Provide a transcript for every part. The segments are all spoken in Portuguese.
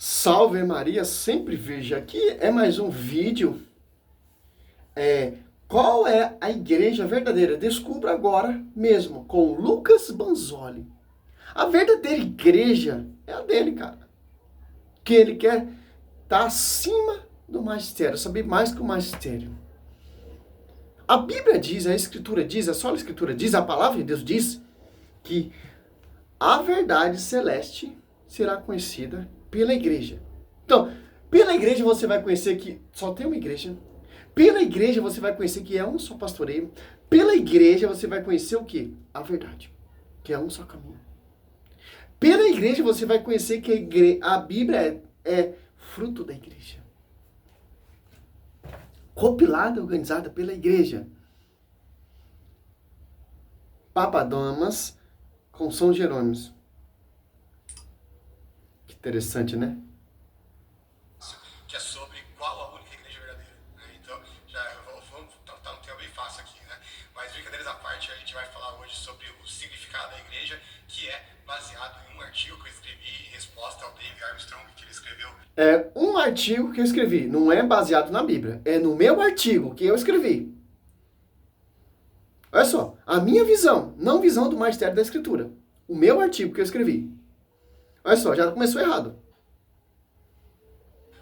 Salve Maria, sempre veja aqui é mais um vídeo. Qual é a igreja verdadeira? Descubra agora mesmo com Lucas Banzoli. A verdadeira igreja é a dele, cara. Que ele quer estar acima do magistério, saber mais que o magistério. A Bíblia diz, a Escritura diz, a sola Escritura diz, a palavra de Deus diz que a verdade celeste será conhecida pela igreja. Então, pela igreja você vai conhecer que só tem uma igreja. Pela igreja você vai conhecer que é um só pastoreio. Pela igreja você vai conhecer o quê? A verdade, que é um só caminho. Pela igreja você vai conhecer que a Bíblia é fruto da igreja. Compilada, organizada pela igreja. Papadomas com São Jerônimo. Que interessante, né? Que é sobre qual a única igreja verdadeira. Né? Então, vamos tratar um tema bem fácil aqui, né? Mas brincadeiras à parte, a gente vai falar hoje sobre o significado da igreja, que é baseado em um artigo que eu escrevi em resposta ao Dave Armstrong, que ele escreveu. É um artigo que eu escrevi, não é baseado na Bíblia, é no meu artigo que eu escrevi. Olha só, a minha visão, não visão do magistério da Escritura. O meu artigo que eu escrevi. Olha só, já começou errado.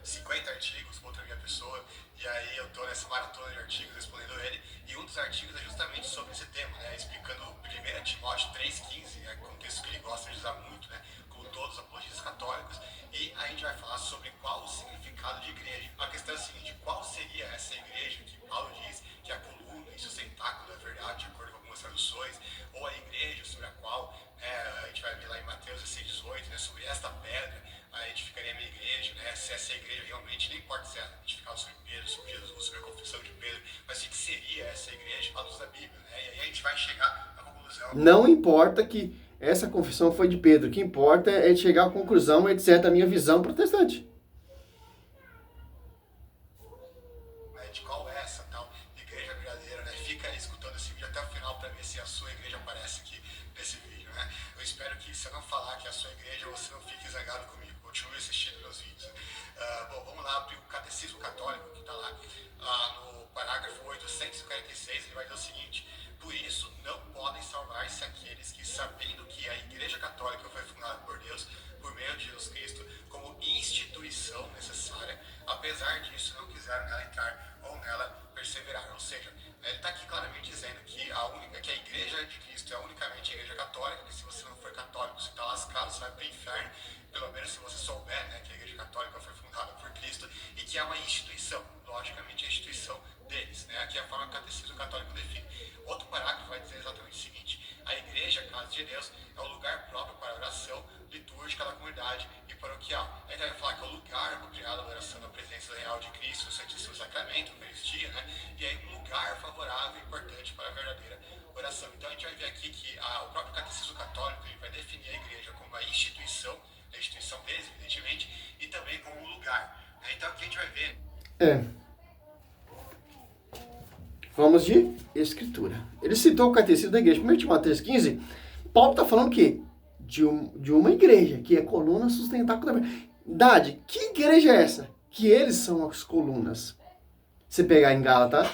50 artigos contra a minha pessoa, e aí eu tô nessa maratona de artigos respondendo ele, e um dos artigos é justamente sobre esse tema, né, explicando 1 Timóteo 3,15, é um texto que ele gosta de usar muito, né, como todos os apologistas católicos, e a gente vai falar sobre qual o significado de igreja. A questão é a seguinte: qual seria essa igreja que Paulo diz que é a coluna e sustentáculo da verdade, de acordo com algumas traduções, ou a igreja sobre a qual a gente vai ver lá em Mateus 16,18, né, sobre esta pedra a edificaria a minha igreja, né? Se essa igreja realmente, não importa se ela edificava sobre Pedro, sobre Jesus, sobre a confissão de Pedro, mas o que seria essa igreja à luz da Bíblia, né? E aí a gente vai chegar à conclusão. Não importa que essa confissão foi de Pedro, o que importa é chegar à conclusão, etc., da minha visão protestante. De qual é essa tal igreja verdadeira, né? Fica escutando esse vídeo até o final para ver se a sua igreja aparece aqui nesse vídeo, né? Eu espero que, se eu não falar que é a sua igreja, você não fique zangado comigo. Continue assistindo meus vídeos. Bom, vamos lá abrir o Catecismo Católico, que está lá no parágrafo 846, ele vai dizer o seguinte: por isso não podem salvar-se aqueles que, sabendo que a Igreja Católica foi fundada por Deus por meio de Jesus Cristo como instituição necessária, apesar disso não quiseram nela entrar ou nela perseverar. Ou seja, ele está aqui claramente dizendo que que a Igreja de Cristo é unicamente a Igreja Católica, que se você não for católico, você está lascado, você vai para o inferno, pelo menos se você souber, né, que a Igreja Católica foi fundada por Cristo e que é uma instituição, logicamente a instituição deles, né? Aqui é a forma que o Catecismo Católico define. Outro parágrafo vai dizer exatamente o seguinte: a igreja, a casa de Deus, é o lugar próprio para a oração litúrgica da comunidade e paroquial. Aí vai falar que é o lugar apropriado da oração na presença real de Cristo, o Santíssimo Sacramento, a Eucaristia, né? E é um lugar favorável e importante para a verdadeira oração. Então a gente vai ver aqui que o próprio Catecismo Católico ele vai definir a igreja como uma instituição, a instituição deles, evidentemente, e também como um lugar. Então aqui a gente vai ver. Vamos de Escritura. Ele citou o Catecismo da Igreja. 1 Timóteo 3,15, Paulo está falando que de uma igreja, que é coluna sustentáculo da verdade. Que igreja é essa? Que eles são as colunas. Se pegar em Gálatas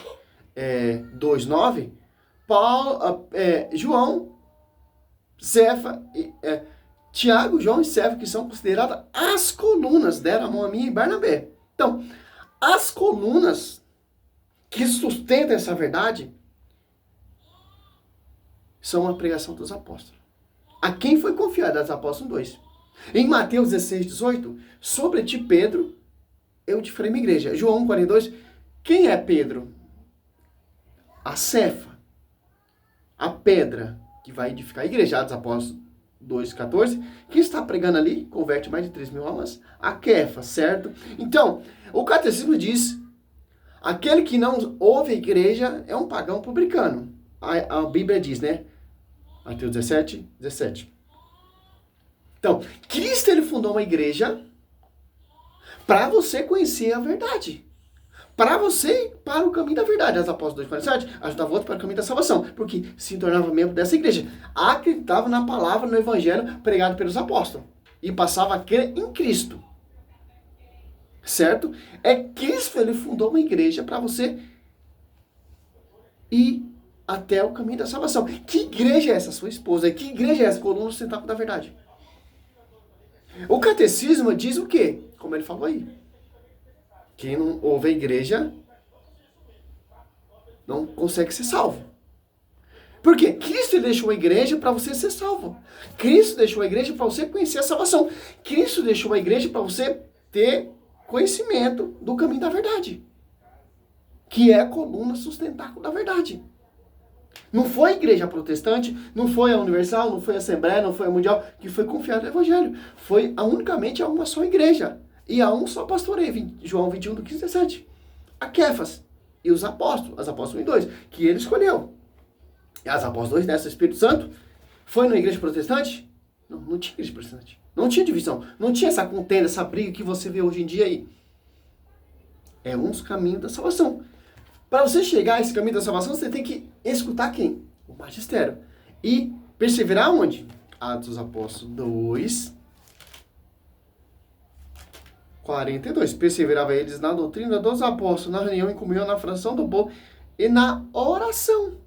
2,9, João, Cefa, Tiago, João e Cefa, que são consideradas as colunas, deram a mão a mim e Barnabé. Então, as colunas que sustentam essa verdade são a pregação dos apóstolos. A quem foi confiada as apóstolos 2. Em Mateus 16,18, sobre ti, Pedro, eu te farei minha igreja. João 42, quem é Pedro? A Cefa, a pedra que vai edificar a igreja dos apóstolos 2,14. Quem está pregando ali, converte mais de 3.000 almas. A Kefa, certo? Então, o catecismo diz: aquele que não ouve a igreja é um pagão publicano. A Bíblia diz, né? Mateus 17. Então, Cristo ele fundou uma igreja para você conhecer a verdade. Para você ir para o caminho da verdade. As apóstolos 2,47 ajudava outro para o caminho da salvação. Porque se tornava membro dessa igreja. Acreditava na palavra, no evangelho pregado pelos apóstolos. E passava a crer em Cristo. certo? É Cristo, ele fundou uma igreja para você ir até o caminho da salvação. Que igreja é essa, sua esposa? Que igreja é essa? Coluna sustentável da verdade. O catecismo diz o quê? Como ele falou aí. Quem não ouve a igreja não consegue ser salvo. Por quê? Cristo deixou a igreja para você ser salvo. Cristo deixou a igreja para você conhecer a salvação. Cristo deixou a igreja para você ter conhecimento do caminho da verdade. Que é a coluna sustentável da verdade. Não foi a igreja protestante, não foi a universal, não foi a assembleia, não foi a mundial, que foi confiado no evangelho. Foi unicamente a uma só igreja. E a um só pastoreio, João 21, do 15 a 17. A Kéfas e os apóstolos, as apóstolos 2, que ele escolheu. E as apóstolos 2, nessa Espírito Santo, foi na igreja protestante? Não, não tinha igreja protestante. Não tinha divisão. Não tinha essa contenda, essa briga que você vê hoje em dia aí. É um dos caminhos da salvação. Para você chegar a esse caminho da salvação, você tem que escutar quem? O magistério. E perseverar onde? Atos dos Apóstolos 2, 42. Perseverava eles na doutrina dos apóstolos, na reunião em comunhão, na fração do povo e na oração.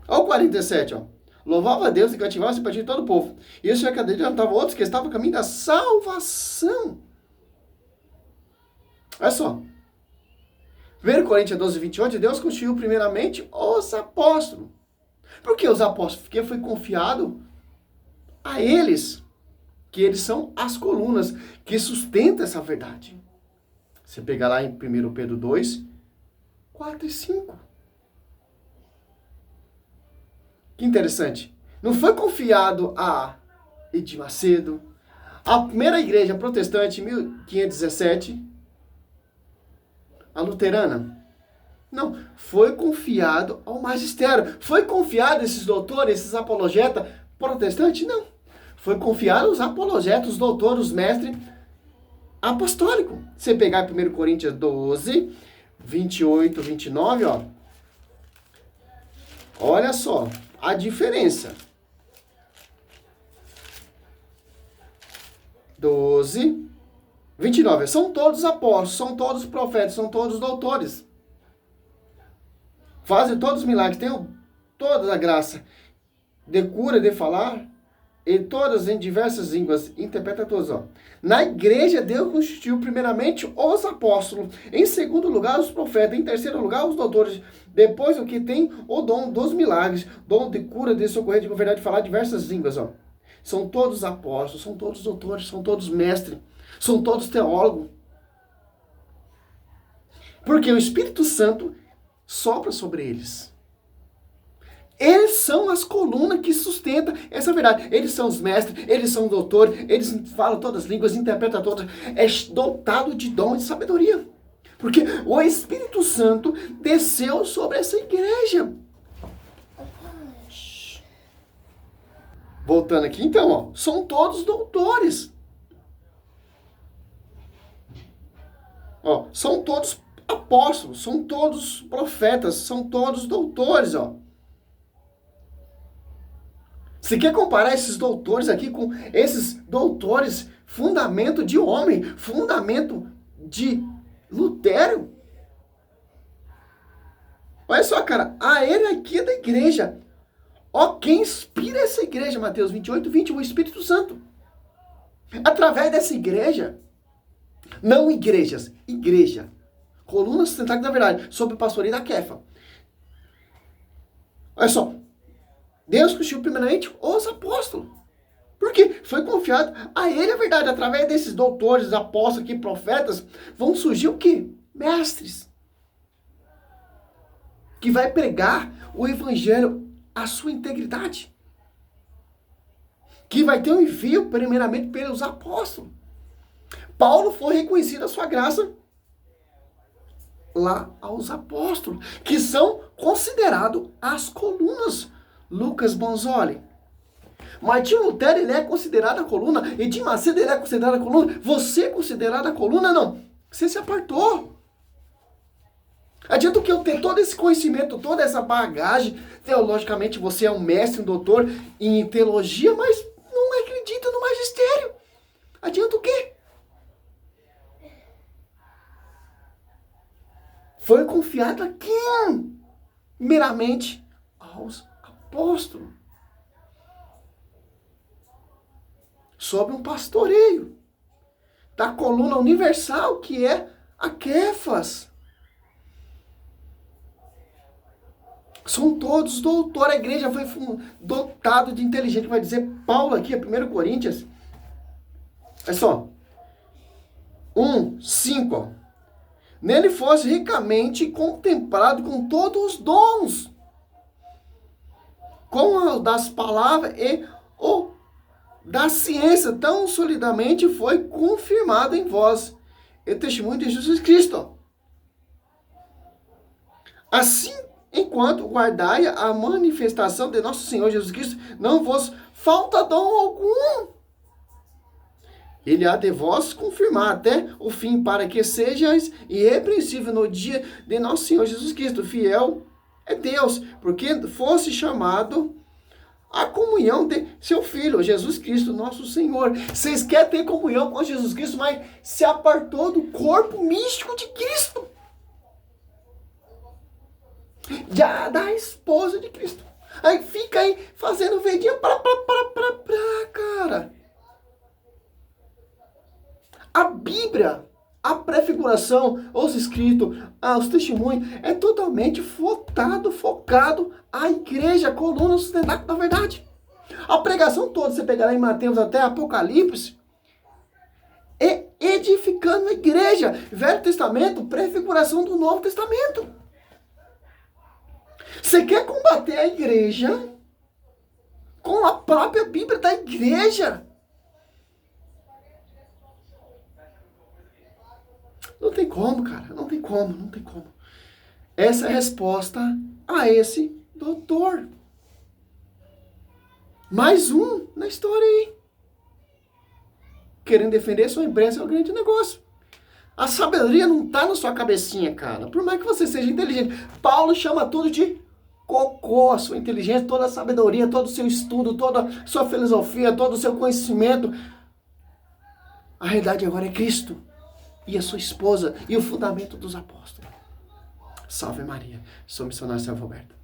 Olha o 47, ó. Louvava a Deus e cativava a simpatia de todo o povo. E isso é que adiantava outros que estavam no caminho da salvação. Olha só. 1 Coríntios 12, 28, Deus constituiu primeiramente os apóstolos. Por que os apóstolos? Porque foi confiado a eles, que eles são as colunas que sustentam essa verdade. Você pegar lá em 1 Pedro 2, 4 e 5. Que interessante. Não foi confiado a Edir Macedo, a primeira igreja protestante, em 1517, a luterana. Não, foi confiado ao magistério. Foi confiado a esses doutores, esses apologetas protestantes? Não. Foi confiado aos apologetas, os doutores, os mestres apostólicos. Você pegar 1 Coríntios 12, 28, 29, ó. Olha só a diferença. 12, 29. São todos apóstolos, são todos profetas, são todos doutores. Fazem todos os milagres, têm toda a graça de cura, de falar, e todas em diversas línguas, interpreta todos. Ó. Na igreja, Deus constituiu primeiramente os apóstolos, em segundo lugar os profetas, em terceiro lugar os doutores, depois o que tem o dom dos milagres, dom de cura, de socorrer, de governar, de falar diversas línguas. Ó. São todos apóstolos, são todos doutores, são todos mestres, são todos teólogos. Porque o Espírito Santo sopra sobre eles. Eles são as colunas que sustentam essa verdade. Eles são os mestres, eles são os doutores, eles falam todas as línguas, interpretam todas. É dotado de dom e de sabedoria. Porque o Espírito Santo desceu sobre essa igreja. Voltando aqui, então, ó, são todos doutores. Ó, são todos apóstolos, são todos profetas, são todos doutores, ó. Você quer comparar esses doutores aqui com esses doutores, fundamento de homem, fundamento de Lutero? Olha só, cara, a hierarquia da igreja. Ó, quem inspira essa igreja, Mateus 28, 20, o Espírito Santo. Através dessa igreja, não igrejas, igreja. Coluna sustentável da verdade, sob o pastoreio da Kefa. Olha só, Deus constituiu primeiramente os apóstolos. Por quê? Foi confiado a ele a verdade. Através desses doutores, apóstolos aqui, profetas, vão surgir o quê? Mestres. Que vai pregar o evangelho à sua integridade. Que vai ter um envio primeiramente pelos apóstolos. Paulo foi reconhecido a sua graça lá aos apóstolos, que são considerados as colunas. Lucas Bonzoli. Martinho Lutero, ele é considerado a coluna. Edir Macedo, ele é considerado a coluna. Você é considerado a coluna? Não. Você se apartou. Adianta que eu ter todo esse conhecimento, toda essa bagagem. Teologicamente, você é um mestre, um doutor em teologia, mas não acredita no magistério. Adianta o quê? foi confiado a quem? Meramente aos apóstolos. Sob um pastoreio da coluna universal, que é a Quefas. São todos doutores. A igreja foi dotada de inteligência. Vai dizer Paulo aqui, 1 Coríntios. É só. 1:5. Ó. Nele fosse ricamente contemplado com todos os dons, com o das palavras e o da ciência, tão solidamente foi confirmado em vós e testemunho de Jesus Cristo. Assim, enquanto guardai a manifestação de nosso Senhor Jesus Cristo, não vos falta dom algum. Ele há de vós confirmar até o fim, para que sejais irrepreensíveis no dia de nosso Senhor Jesus Cristo. Fiel é Deus, porque fosse chamado a comunhão de seu Filho, Jesus Cristo, nosso Senhor. Vocês querem ter comunhão com Jesus Cristo, mas se apartou do corpo místico de Cristo. Já da esposa de Cristo. Aí fica aí fazendo vedinha cara. A Bíblia, a prefiguração, os escritos, os testemunhos, é totalmente focado à igreja, coluna sustentável da verdade. A pregação toda, você pegar lá em Mateus até Apocalipse, é edificando a igreja. Velho Testamento, prefiguração do Novo Testamento. Você quer combater a igreja com a própria Bíblia da igreja? Não tem como, cara. Não tem como. Essa é a resposta a esse doutor. Mais um na história aí. Querendo defender sua empresa é um grande negócio. A sabedoria não está na sua cabecinha, cara. Por mais que você seja inteligente. Paulo chama tudo de cocô. A sua inteligência, toda a sabedoria, todo o seu estudo, toda a sua filosofia, todo o seu conhecimento. A realidade agora é Cristo. E a sua esposa, e o fundamento dos apóstolos. Salve Maria, sou missionário Selva Alberto.